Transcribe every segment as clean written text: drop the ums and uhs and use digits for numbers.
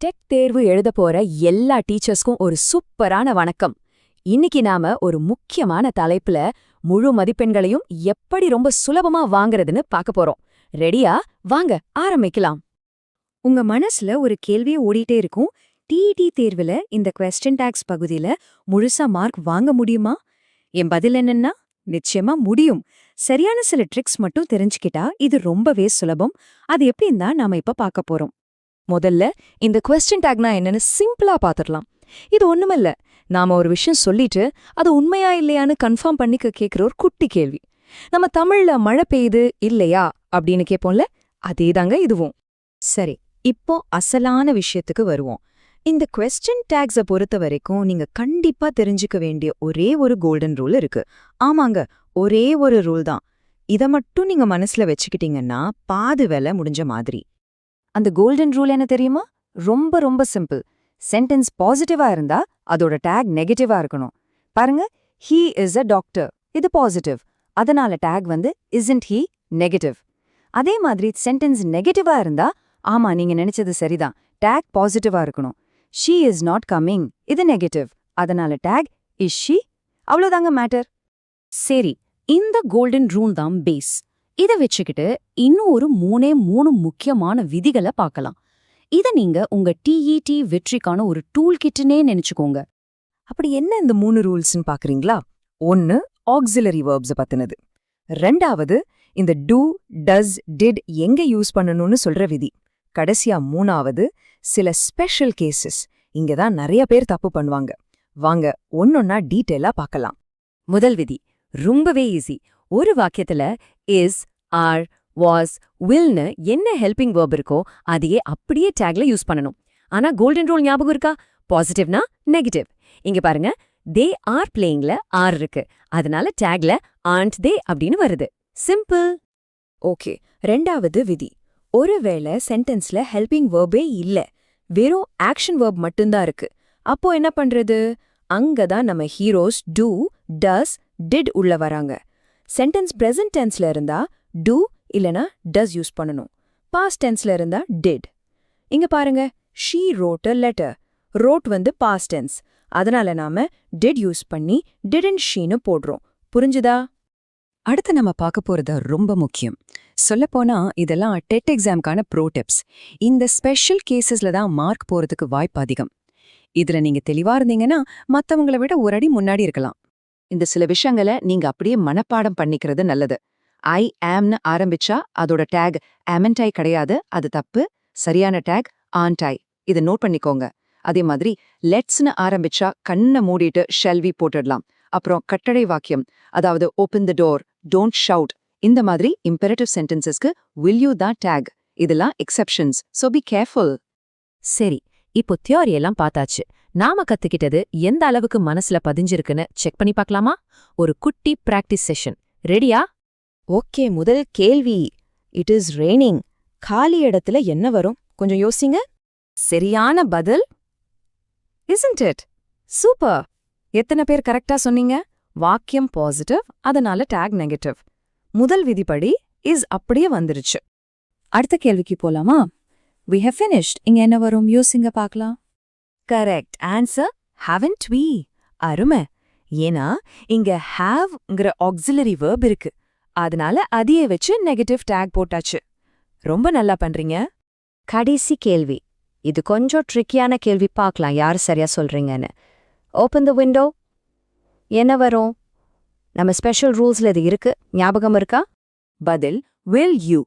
Tech தேர்வு எழுத போற எல்லா டீச்சர்ஸ்க்கும் ஒரு சூப்பரான வணக்கம். இன்னைக்கு நாம ஒரு முக்கியமான தலைப்புல முழு மதிப்பெண்களையும் எப்படி ரொம்ப சுலபமா வாங்குறதுன்னு பார்க்க போறோம். ரெடியா? வாங்க ஆரம்பிக்கலாம். உங்க மனசுல ஒரு கேள்வியே ஓடிட்டே இருக்கும். டிஇடி தேர்வுல இந்த கொஸ்டின் டாக்ஸ் பகுதியில முழுசா மார்க் வாங்க முடியுமா? என் பதில் என்னன்னா, நிச்சயமா முடியும். சரியான சில ட்ரிக்ஸ் மட்டும் தெரிஞ்சுக்கிட்டா இது ரொம்பவே சுலபம். அது எப்படின்னு தான் நாம இப்ப பார்க்க போறோம். முதல்ல இந்த கொஸ்டின் டேக்னா என்னன்னு சிம்பிளா பாத்துடலாம். இது ஒண்ணுமில்ல, நாம ஒரு விஷயம் சொல்லிட்டு அது உண்மையா இல்லையான்னு கன்ஃபார்ம் பண்ணிக்க கேக்குற ஒரு குட்டி கேள்வி. நம்ம தமிழ்ல மழை பெய்யுது இல்லையா அப்படின்னு கேட்போம்ல, அதேதாங்க இதுவும். சரி, இப்போ அசலான விஷயத்துக்கு வருவோம். இந்த கொஸ்டின் டேக்ஸ பொறுத்த வரைக்கும் நீங்க கண்டிப்பா தெரிஞ்சுக்க வேண்டிய ஒரே ஒரு கோல்டன் ரூல் இருக்கு. ஆமாங்க, ஒரே ஒரு ரூல் தான். இத மட்டும் நீங்க மனசுல வச்சுக்கிட்டீங்கன்னா பாதி வேலை முடிஞ்ச மாதிரி. அந்த கோல்டன் ரூல் என்ன தெரியுமா? ரொம்ப ரொம்ப சிம்பிள். சென்டென்ஸ் பாசிட்டிவா இருந்தா அதோட டேக் நெகட்டிவா இருக்கணும். பாருங்க, ஹீ இஸ் அ டாக்டர், இது பாசிட்டிவ், அதனால டேக் வந்து இஸ்ன்ட் ஹீ, நெகட்டிவ். அதே மாதிரி சென்டென்ஸ் நெகட்டிவா இருந்தா, ஆமா நீங்க நினைச்சது சரிதான், டேக் பாசிட்டிவா இருக்கணும். ஷீ இஸ் நாட் கம்மிங், இது நெகட்டிவ், அதனால டேக் இஸ் ஷீ. அவ்வளோதாங்க மேட்டர். சரி, இந்த கோல்டன் ரூல் தான் பேஸ். இத வச்சுக்கிட்டு இன்னும் ஒரு மூணு முக்கியமான விதிகளை பார்க்கலாம். இத நீங்க உங்க டிஇடி வெற்றிக்கான ஒரு டூல் கிட்னே நினைச்சுக்கோங்க. அப்படி என்ன இந்த 3 ரூல்ஸ்னு பாக்குறீங்களா? 1 ஆக்ஸிலரி வெர்ப்ஸ் பத்தினது. 2வது இந்த டூ, டஸ், டிட் எங்க யூஸ் பண்ணணும்னு சொல்ற விதி. கடைசியா 3வது சில ஸ்பெஷல் கேசஸ். இங்க தான் நிறைய பேர் தப்பு பண்ணுவாங்க. வாங்க ஒன்னொன்னா டீட்டெயிலா பார்க்கலாம். முதல் விதி ரொம்பவே ஈஸி. ஒரு வாக்கியத்துல இஸ், ஆர், வாஸ், வில்னு என்ன ஹெல்பிங் வெர்ப் இருக்கோ அதையே அப்படியே டேக்ல யூஸ் பண்ணணும். ஆனா கோல்டன் ரூல் ஞாபகம் இருக்கா? பாசிட்டிவ்னா நெகட்டிவ். இங்க பாருங்க, தே ஆர் பிளேயிங்ல ஆர் இருக்கு, அதனால டேக்ல ஆண்ட் தே அப்படின்னு வருது. சிம்பிள். ஓகே, 2வது விதி. ஒருவேளை சென்டென்ஸ்ல ஹெல்பிங் வெர்பே இல்ல, வெறும் ஆக்ஷன் வெர்ப் மட்டும்தான் இருக்கு. அப்போ என்ன பண்றது? அங்கதான் நம்ம ஹீரோஸ் டூ, டஸ், டிட் உள்ள வராங்க. சென்டென்ஸ் பிரசன்ட் டென்ஸ்ல இருந்தா டூ இல்லனா டஸ் யூஸ் பண்ணணும். பாஸ்ட் டென்ஸ்ல இருந்தா டிட். இங்க பாருங்க, she road a letter. Road வந்து பாஸ்ட் டென்ஸ், அதனால நாம டிட் யூஸ் பண்ணி டிடன்ட் ஷீன்னு போடுறோம். புரிஞ்சுதா? அடுத்து நம்ம பார்க்க போறது ரொம்ப முக்கியம். சொல்லப்போனா இதெல்லாம் டெட் எக்ஸாம்கான ப்ரோ டிப்ஸ். இந்த ஸ்பெஷல் கேசஸ்ல தான் மார்க் போறதுக்கு வாய்ப்பு அதிகம். இதுல நீங்க தெளிவா இருந்தீங்கன்னா மத்தவங்கள விட ஒரு அடி முன்னாடி இருக்கலாம். இந்த சில விஷயங்களை நீங்க அப்படியே மனப்பாடம் பண்ணிக்கிறது நல்லது. ஐ ஆம்னு ஆரம்பிச்சா அதோட டேக் ஆமென்டாய் கிடையாது, அது தப்பு. சரியான டேக் ஆன்டாய். இதை நோட் பண்ணிக்கோங்க. அதே மாதிரி லெட்ஸ்னு ஆரம்பிச்சா கண்ணை மூடிட்டு ஷெல்வி போட்டுடலாம். அப்புறம் கட்டளை வாக்கியம், அதாவது open the door, don't shout, இந்த மாதிரி இம்பெரேட்டிவ் சென்டென்சஸ்க்கு வில் யூ தான் டேக். இதெல்லாம் எக்ஸெப்ஷன்ஸ், சோ பி கேர்ஃபுல். சரி, இப்போ தியோரி எல்லாம் பார்த்தாச்சு. நாம கத்துக்கிட்டது எந்த அளவுக்கு மனசுல பதிஞ்சிருக்குன்னு செக் பண்ணி பார்க்கலாமா? ஒரு குட்டி பிராக்டிஸ் செஷன். ரெடியா? ஓகே, முதல் கேள்வி. It is raining. காலி இடத்துல என்ன வரும்? கொஞ்சம் யோசிங்க. சரியான பதில் இஸ்ன்ட் இட். சூப்பர். எத்தனை பேர் கரெக்டா சொன்னீங்க? வாக்கியம் பாசிட்டிவ், அதனால டேக் நெகட்டிவ். முதல் விதிப்படி இஸ் அப்படியே வந்துருச்சு. அடுத்த கேள்விக்கு போலாமா? We have finished. இங்க என்ன வரும்? யோசிங்க பார்க்கலாம். Correct answer haven't we. அருமை. ஏன்னா இங்க haveங்கிற ஆக்ஸிலரி வெர்ப் இருக்கு, அதனால அதையே வச்சு நெகட்டிவ் டேக் போட்டாச்சு. ரொம்ப நல்லா பண்றீங்க. கடைசி கேள்வி. இது கொஞ்சம் ட்ரிக்கியான கேள்வி, பார்க்கலாம் யார் சரியா சொல்றீங்கன்னு. Open the window. என்ன வரும்? நம்ம ஸ்பெஷல் ரூல்ஸ்ல இது இருக்கு, ஞாபகம் இருக்கா? பதில் will you.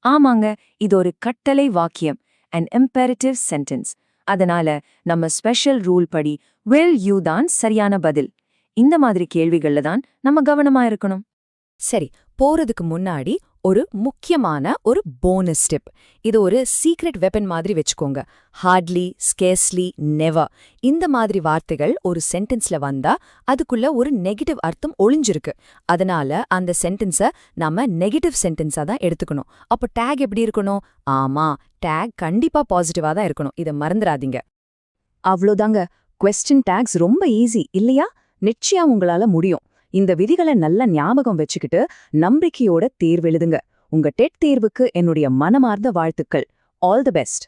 ஆமாங்க, இது ஒரு கட்டளை வாக்கியம், an imperative sentence. அதனால நம்ம ஸ்பெஷல் ரூல் படி will you தான் சரியான பதில். இந்த மாதிரி கேள்விகள்ல தான் நம்ம கவனமா இருக்கணும். சரி, போறதுக்கு முன்னாடி ஒரு முக்கியமான ஒரு போனஸ் டிப். இது ஒரு சீக்ரெட் வெப்பன் மாதிரி வச்சுக்கோங்க. ஹார்ட்லி, ஸ்கேர்ஸ்லி, நெவர் இந்த மாதிரி வார்த்தைகள் ஒரு சென்டென்ஸ்ல வந்தா அதுக்குள்ள ஒரு நெகட்டிவ் அர்த்தம் ஒளிஞ்சிருக்கு. அதனால அந்த சென்டென்ஸை நம்ம நெகட்டிவ் சென்டென்ஸா தான் எடுத்துக்கணும். அப்போ டேக் எப்படி இருக்கணும்? ஆமா, டேக் கண்டிப்பா பாசிட்டிவா தான் இருக்கணும். இதை மறந்துடாதீங்க. அவ்வளோதாங்க. கொஸ்டின் டேக்ஸ் ரொம்ப ஈஸி இல்லையா? நிச்சயம் உங்களால முடியும். இந்த விதிகளை நல்ல ஞாபகம் வச்சுக்கிட்டு நம்பிக்கையோட தேர்வெழுதுங்க. உங்க டெட் தேர்வுக்கு என்னுடைய மனமார்ந்த வாழ்த்துக்கள். All the best.